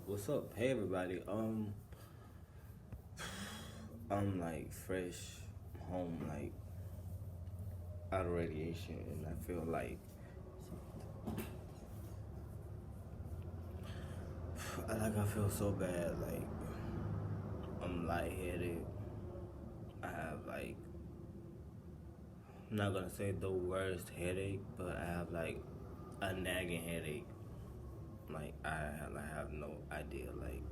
What's up? Hey everybody. I'm like fresh home, like out of radiation, and I feel like I feel so bad. Like I'm lightheaded. I have I'm not gonna say the worst headache, but I have like a nagging headache. Like I have no idea. Like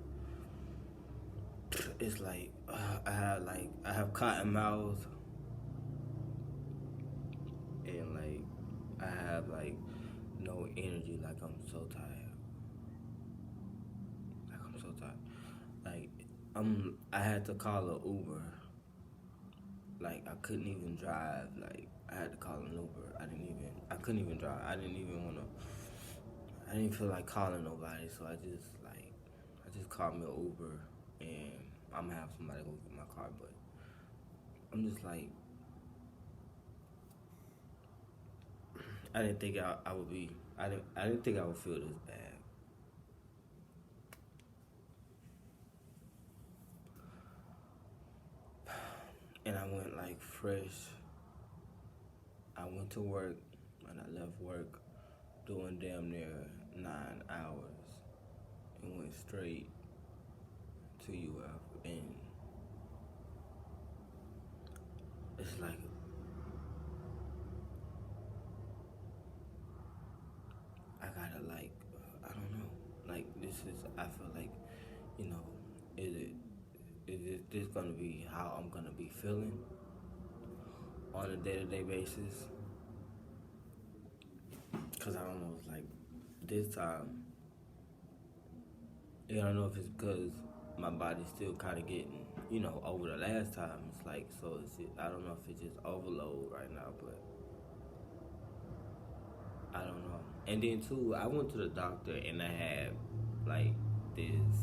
it's like I have cotton mouth, and like I have like no energy. Like I'm so tired. Like I'm so tired. Like I had to call a Uber. Like I couldn't even drive. Like I had to call an Uber. I couldn't even drive. I didn't feel like calling nobody, so I just called me an Uber, and I'm gonna have somebody go get my car. But I'm just like I didn't think I would be. I didn't think I would feel this bad. And I went like fresh. I went to work, and I left work doing damn near 9 hours, and went straight to UF. And it's like I gotta I don't know. Like this is I feel like, you know, is it this gonna be how I'm gonna be feeling on a day-to-day basis? Cause I don't know. It's like this time. I don't know if it's because my body's still kind of getting, over the last time. It's like so. I don't know if it's just overload right now, but I don't know. And then too, I went to the doctor and I had like this.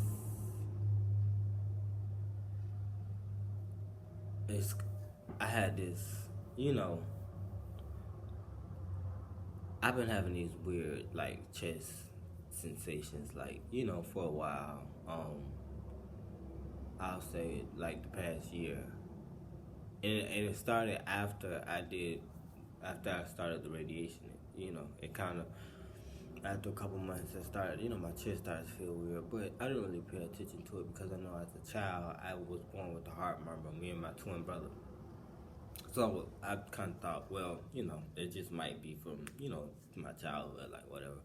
It's I had this. You know, I've been having these weird like chest sensations, like for a while. I'll say like the past year, and it started after I started the radiation. It kind of after a couple months, it started. My chest started to feel weird, but I didn't really pay attention to it because I know as a child I was born with a heart murmur. Me and my twin brother. So I kind of thought, well, it just might be from my childhood, like whatever.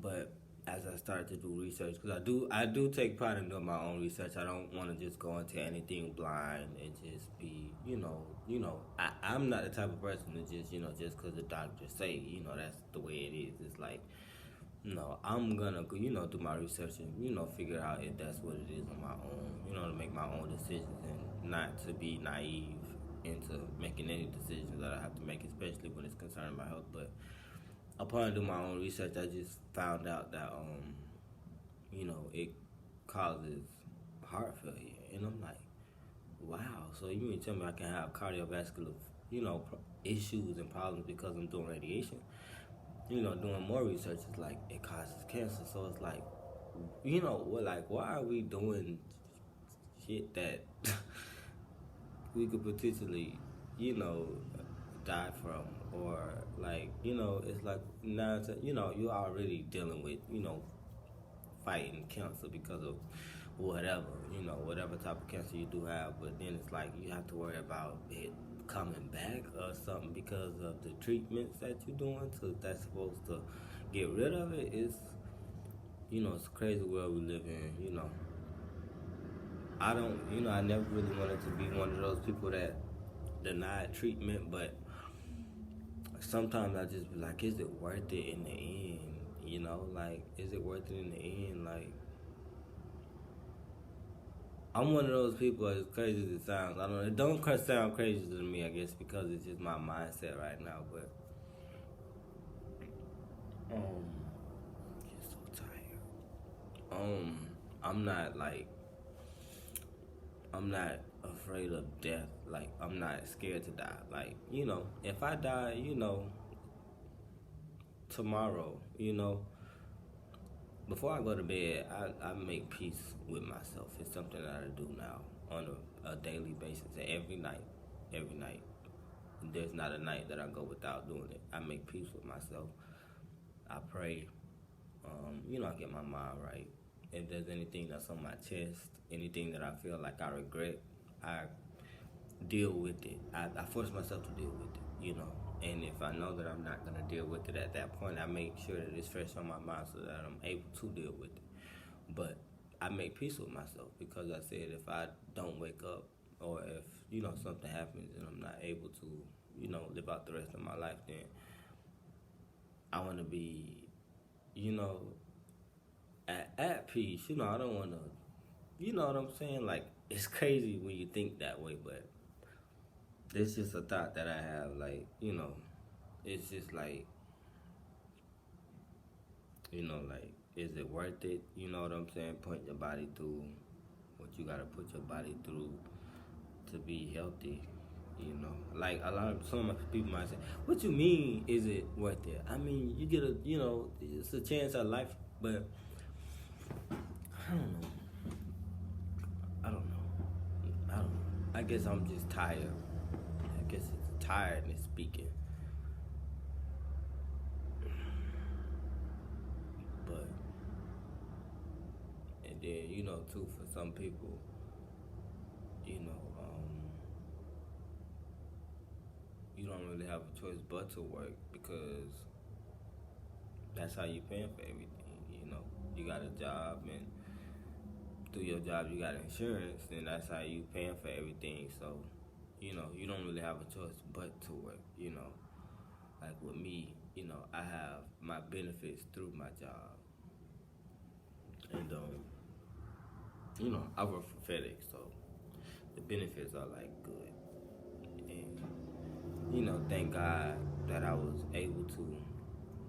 But as I started to do research, because I do take pride in doing my own research. I don't want to just go into anything blind and just be, I'm not the type of person to just, just because the doctors say, that's the way it is. It's like, no, I'm gonna, do my research and, figure out if that's what it is on my own, to make my own decisions and not to be naive into making any decisions that I have to make, especially when it's concerning my health. But upon doing my own research, I just found out that it causes heart failure, and I'm like, wow. So you mean to tell me I can have cardiovascular, issues and problems because I'm doing radiation? Doing more research is like it causes cancer. So it's like, why are we doing shit that we could potentially, you know, die from, or it's like now, you're already dealing with, fighting cancer because of whatever, whatever type of cancer you do have, but then it's like you have to worry about it coming back or something because of the treatments that you're doing that's supposed to get rid of it. It's a crazy world we live in, I don't, I never really wanted to be one of those people that denied treatment, but sometimes I just be like, is it worth it in the end? Like, is it worth it in the end? Like, I'm one of those people, as crazy as it sounds. I don't know, it don't sound crazy to me, I guess, because it's just my mindset right now, but, um, I'm so tired. I'm not, I'm not afraid of death. Like, I'm not scared to die. Like, if I die, tomorrow, before I go to bed, I make peace with myself. It's something that I do now on a daily basis. Every night. There's not a night that I go without doing it. I make peace with myself. I pray. I get my mind right. If there's anything that's on my chest, anything that I feel like I regret, I deal with it. I force myself to deal with it. And if I know that I'm not going to deal with it at that point, I make sure that it's fresh on my mind so that I'm able to deal with it. But I make peace with myself because I said if I don't wake up or if, something happens and I'm not able to, live out the rest of my life, then I want to be, at peace. I don't want to, you know what I'm saying? Like, it's crazy when you think that way, but it's just a thought that I have. Like, it's just like, like, is it worth it? You know what I'm saying? Putting your body through what you got to put your body through to be healthy. Like some of my people might say, what you mean is it worth it? I mean, you get it's a chance at life, but I don't know. I don't know. I guess I'm just tired. I guess it's tiredness speaking. But, and then, too, for some people, you don't really have a choice but to work because that's how you paying for everything. You got a job, and through your job you got insurance, and that's how you paying for everything. So, you don't really have a choice but to work. Like with me, I have my benefits through my job, and I work for FedEx, so the benefits are like good, and thank God that I was able to,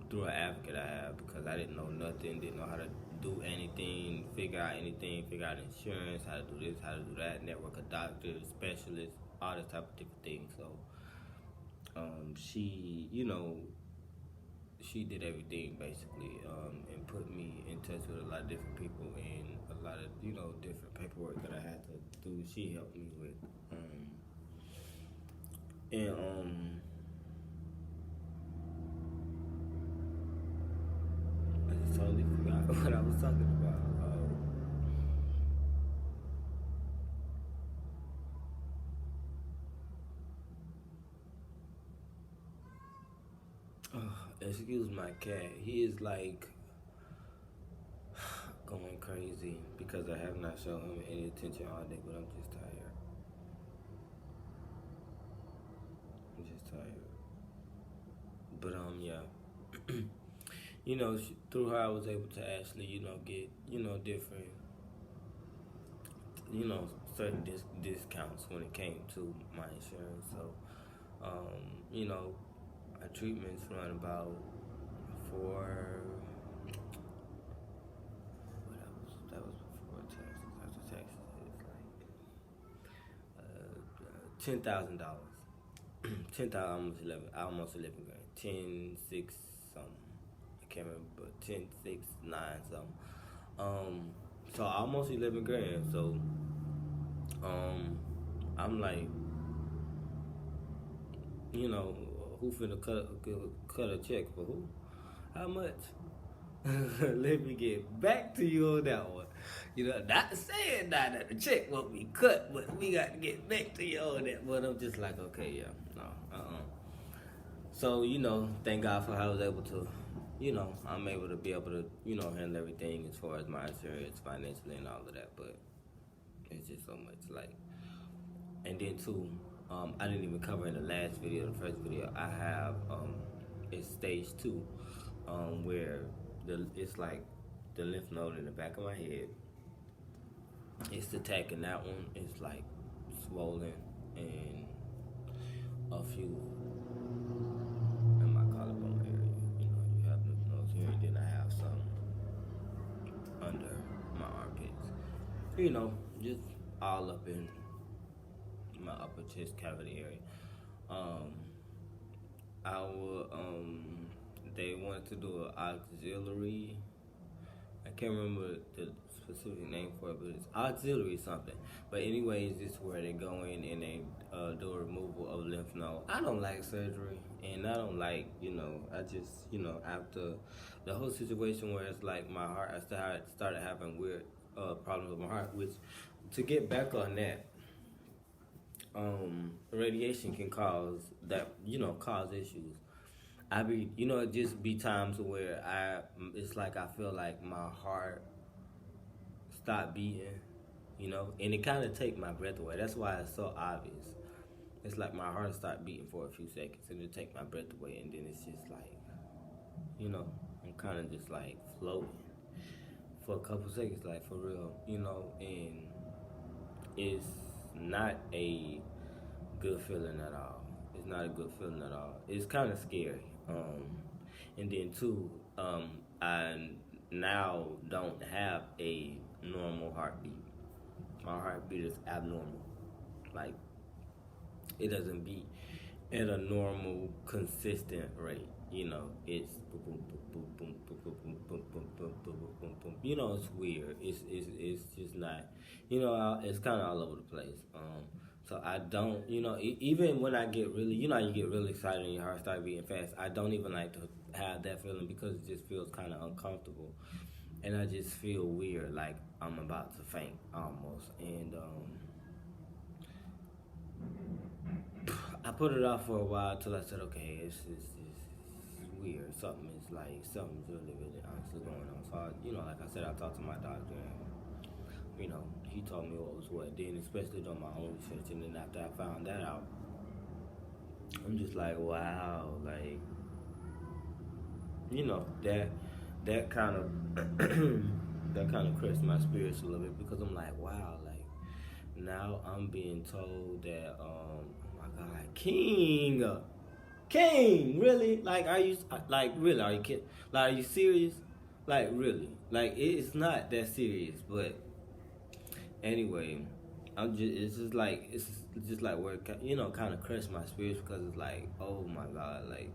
through an advocate I have, because I didn't know nothing, didn't know how to do anything, figure out insurance, how to do this, how to do that, network of doctors, specialists, all this type of different things. So, she did everything basically, and put me in touch with a lot of different people and a lot of, different paperwork that I had to do. She helped me with, and I just totally forgot what I was talking about. Excuse my cat. He is like going crazy because I have not shown him any attention all day, but I'm just tired. But yeah. Through her I was able to actually, get, different, certain discounts when it came to my insurance. So, my treatments run about for, that was before taxes. After taxes, it's like $10,000. 10,000, almost 11 grand. 10,6 something. I can't remember, but 10,6,9 something. So almost 11 grand. So, I'm like, who finna cut a check for who? How much? Let me get back to you on that one. Not saying that the check won't be cut, but we got to get back to you on that. But I'm just like, okay, yeah, no, So, thank God for how I was able to, I'm able to be able to, handle everything as far as my insurance, financially, and all of that. But it's just so much, like, and then too, I didn't even cover in the last video, the first video. I have, it's stage 2, where it's like the lymph node in the back of my head. It's attacking that one. It's like swollen and a few in my collarbone area. You have lymph nodes here, and then I have some under my armpits. Just all up in my upper chest cavity area. They wanted to do an auxiliary I can't remember the specific name for it, but it's auxiliary something. But anyways, this is where they go in and they do a removal of lymph node. I don't like surgery, and I don't like, I just, after the whole situation where it's like my heart, I started having weird problems with my heart, which, to get back on that, radiation can cause that, cause issues. It just be times where it's like I feel like my heart stopped beating, and it kind of take my breath away. That's why it's so obvious. It's like my heart stopped beating for a few seconds and it take my breath away, and then it's just like, I'm kind of just like floating for a couple seconds, like for real, and it's not a good feeling at all. It's not a good feeling at all. It's kind of scary. And then too, I now don't have a normal heartbeat. My heartbeat is abnormal. Like, it doesn't beat at a normal, consistent rate. It's boom, boom, boom, boom, boom, boom, boom, boom, boom, boom, boom, boom. It's weird. It's just not. It's kind of all over the place. So I don't, even when I get really, you get really excited and your heart starts beating fast. I don't even like to have that feeling because it just feels kind of uncomfortable, and I just feel weird, like I'm about to faint almost. And I put it off for a while till I said, okay, it's weird. Something's really, really honestly going on. So, like I said, I talked to my doctor, and, he told me what was what. Then, especially doing my own research, and then after I found that out, I'm just like, wow, like, that kind of, that kind of crushed my spirits a little bit, because I'm like, wow, like, now I'm being told that, oh my God, King, really? Like, really, are you kidding? Like, are you serious? Like, really? Like, it's not that serious, but anyway, it's just like where, kind of crushed my spirits, because it's like, oh my God, like,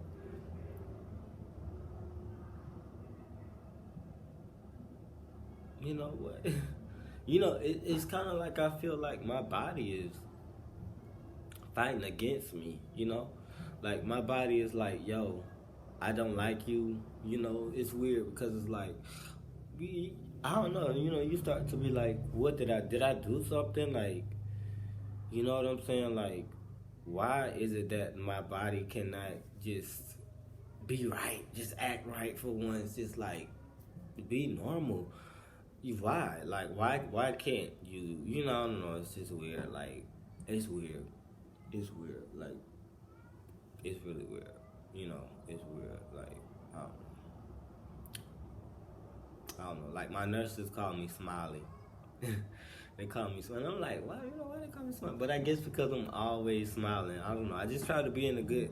you know what? It's kind of like I feel like my body is fighting against me, Like, my body is like, yo, I don't like you. It's weird because it's like, I don't know, you start to be like, what did I do something? Like, you know what I'm saying? Like, why is it that my body cannot just be right, just act right for once, just like be normal? Why? Like, why can't you? I don't know. It's just weird. Like, it's weird. It's weird. Like, it's really weird. It's weird. Like, I don't know. I don't know. Like, my nurses call me Smiley. They call me Smiley. I'm like, why they call me Smiley? But I guess because I'm always smiling. I don't know. I just try to be in a good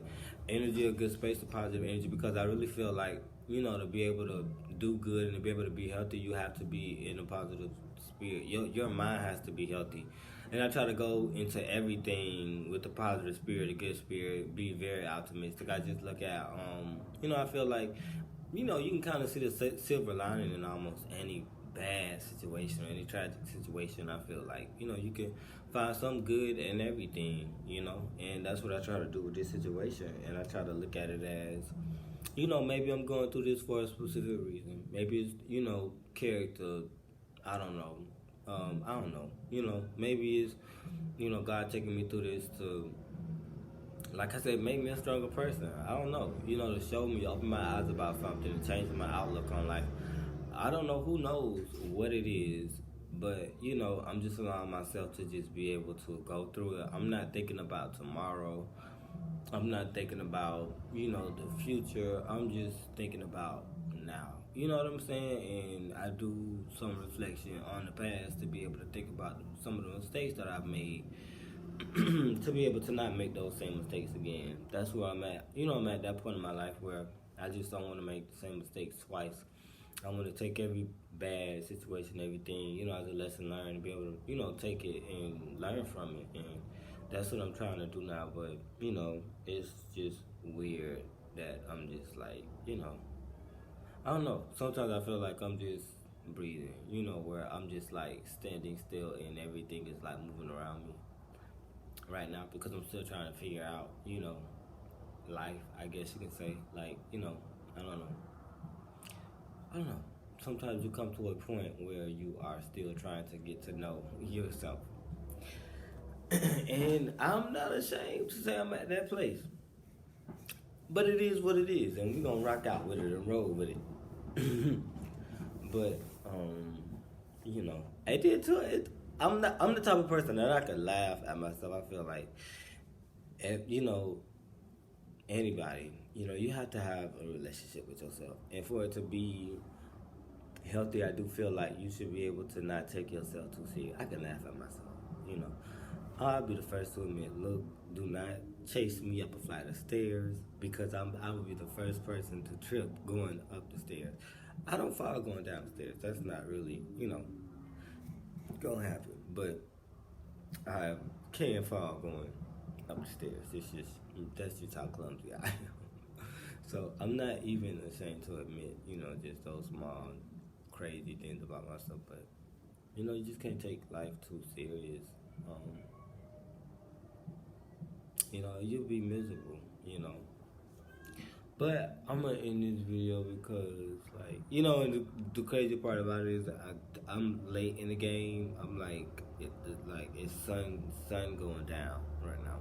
energy, a good space, a positive energy, because I really feel like, to be able to do good and to be able to be healthy, you have to be in a positive spirit. Your mind has to be healthy. And I try to go into everything with a positive spirit, a good spirit, be very optimistic. I just look at, I feel like, you can kind of see the silver lining in almost any bad situation or any tragic situation. I feel like, you can find some good in everything, and that's what I try to do with this situation. And I try to look at it as, maybe I'm going through this for a specific reason. Maybe it's, character. I don't know. I don't know. Maybe it's, God taking me through this to, like I said, make me a stronger person. I don't know. To show me, open my eyes about something, to change my outlook on life. I don't know. Who knows what it is, but I'm just allowing myself to just be able to go through it. I'm not thinking about tomorrow. I'm not thinking about, the future. I'm just thinking about now. You know what I'm saying? And I do some reflection on the past to be able to think about some of the mistakes that I've made, to be able to not make those same mistakes again. That's where I'm at. I'm at that point in my life where I just don't want to make the same mistakes twice. I want to take every bad situation, everything, as a lesson learned, and be able to, take it and learn from it. And that's what I'm trying to do now. But, it's just weird that I'm just like, I don't know. Sometimes I feel like I'm just breathing, you know, where I'm just like standing still and everything is like moving around me right now because I'm still trying to figure out, you know, life, I guess you can say. Like, you know, I don't know. I don't know. Sometimes you come to a point where you are still trying to get to know yourself. And I'm not ashamed to say I'm at that place. But it is what it is, and we're gonna rock out with it and roll with it. But you know, I did too. I'm the type of person that I could laugh at myself. I feel like, if, you know, anybody, you know, you have to have a relationship with yourself, and for it to be healthy, I do feel like you should be able to not take yourself too serious. I can laugh at myself, you know. I'll be the first to admit, look, do not chase me up a flight of stairs because I will be the first person to trip going up the stairs. I don't fall going down the stairs. That's not really, you know, gonna happen. But I can fall going up the stairs. That's just how clumsy I am. So I'm not even ashamed to admit, you know, just those small crazy things about myself. But you know, you just can't take life too serious. You know, you'll be miserable, you know. But I'm gonna end this video because, like, you know, and the crazy part about it is I'm late in the game. I'm like, it's sun going down right now,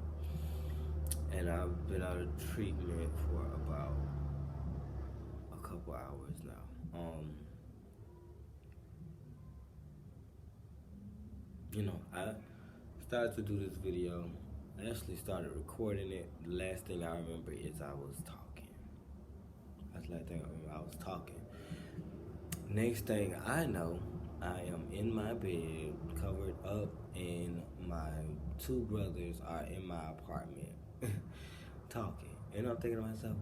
and I've been out of treatment for about a couple hours now. You know, I started to do this video. I actually started recording it. The last thing I remember is I was talking. That's the last thing I remember. I was talking. Next thing I know, I am in my bed, covered up, and my two brothers are in my apartment talking. And I'm thinking to myself,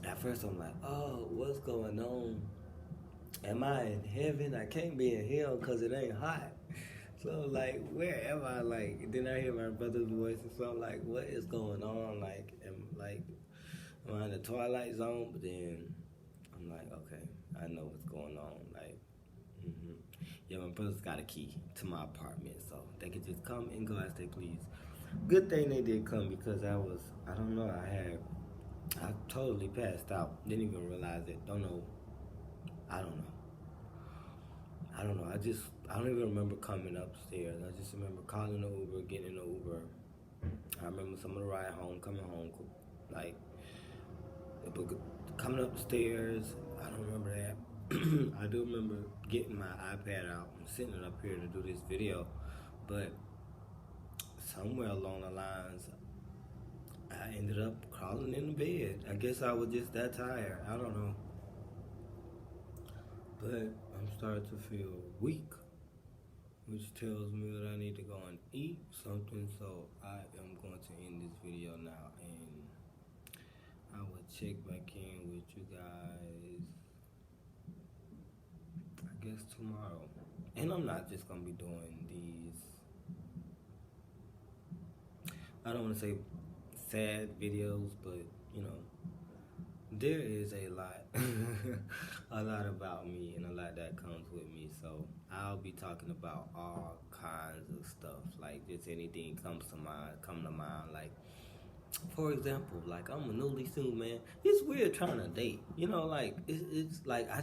at first I'm like, oh, what's going on? Am I in heaven? I can't be in hell because it ain't hot. So, like, where am I? Like, then I hear my brother's voice, and so I'm like, what is going on? Like, am I in the Twilight Zone? But then I'm like, okay, I know what's going on. Like, yeah, my brother's got a key to my apartment, so they could just come and go as they please. Good thing they did come because I don't know, I totally passed out. Didn't even realize it. Don't know. I don't know. I don't know. I don't even remember coming upstairs. I just remember calling the Uber, getting in the Uber. I remember some of the ride home, coming home, like, coming up the stairs. I don't remember that. I do remember getting my iPad out and sitting up here to do this video, but somewhere along the lines, I ended up crawling in the bed. I guess I was just that tired. I don't know. But I'm starting to feel weak, which tells me that I need to go and eat something. So I am going to end this video now, and I will check back in with you guys, I guess, tomorrow. And I'm not just going to be doing these, I don't want to say sad videos, but, you know, there is a lot, a lot about me and a lot that comes with me. So I'll be talking about all kinds of stuff, like just anything come to mind. Like, for example, like I'm a newly single man. It's weird trying to date. You know, like it's like I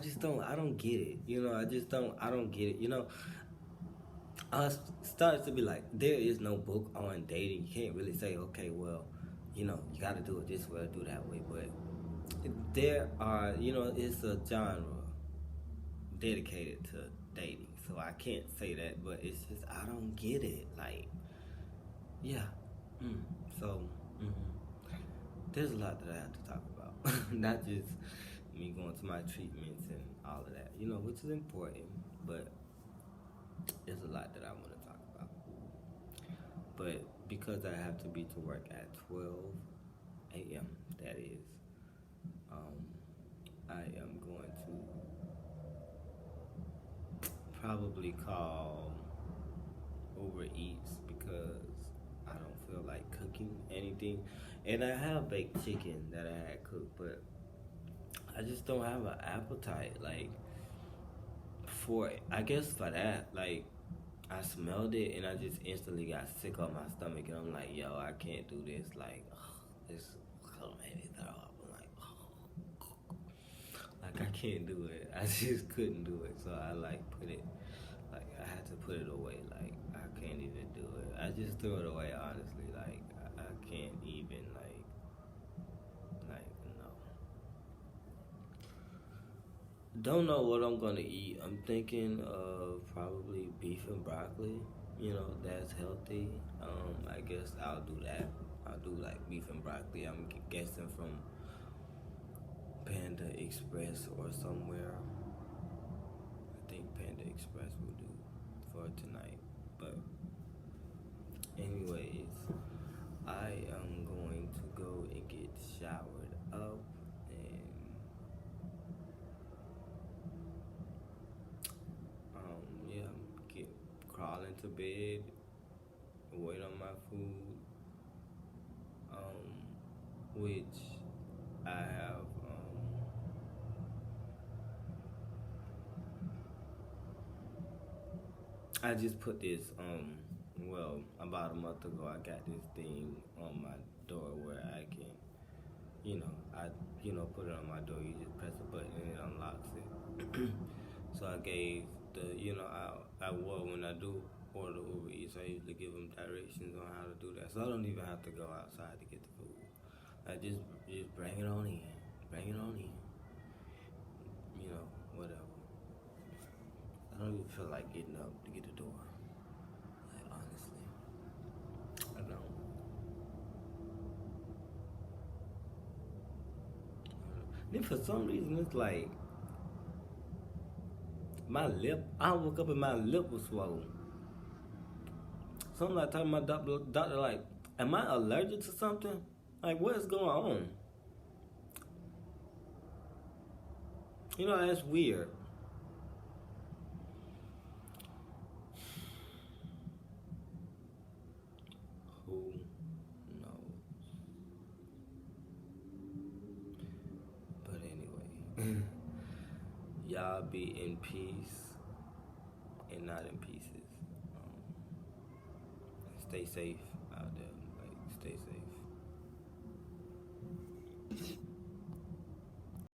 don't get it. You know, I don't get it. You know, I started to be like, there is no book on dating. You can't really say, okay, well, you know, you got to do it this way or do that way, but there are, you know, it's a genre dedicated to dating, so I can't say that, but it's just, I don't get it, like, yeah, so, there's a lot that I have to talk about, not just me going to my treatments and all of that, you know, which is important, but there's a lot that I want to talk about, but because I have to be to work at 12 a.m., that is, I am going to probably call Uber Eats because I don't feel like cooking anything. And I have baked chicken that I had cooked, but I just don't have an appetite. Like, I guess for that, like, I smelled it and I just instantly got sick on my stomach, and I'm like, yo, I can't do this. Like, this made me throw up. I'm like, I can't do it. I just couldn't do it. So I like put it, like, I had to put it away. Like, I can't even do it. I just threw it away, honestly. Like, I can't even, no. Don't know what I'm gonna eat. I'm thinking of probably beef and broccoli. You know, that's healthy. I guess I'll do that. I'll do like beef and broccoli. I'm guessing from Panda Express or somewhere. I think Panda Express will do for tonight. But anyways, I am going to go and get showered up and yeah, get crawl into bed, wait on my food, which I have I just put this well, about a month ago I got this thing on my door where I can, put it on my door. You just press a button and it unlocks it. So I gave I will when I do order Uber Eats. I usually give them directions on how to do that, so I don't even have to go outside to get the food. I just bring it on in, bring it on in. Whatever. I don't even feel like getting up to get the door. Like, honestly, I don't. Then for some reason it's like my lip. I woke up and my lip was swollen. So I'm like talking to my doctor like, am I allergic to something? Like, what is going on? That's weird. Who knows? But anyway, y'all be in peace and not in pieces. Stay safe.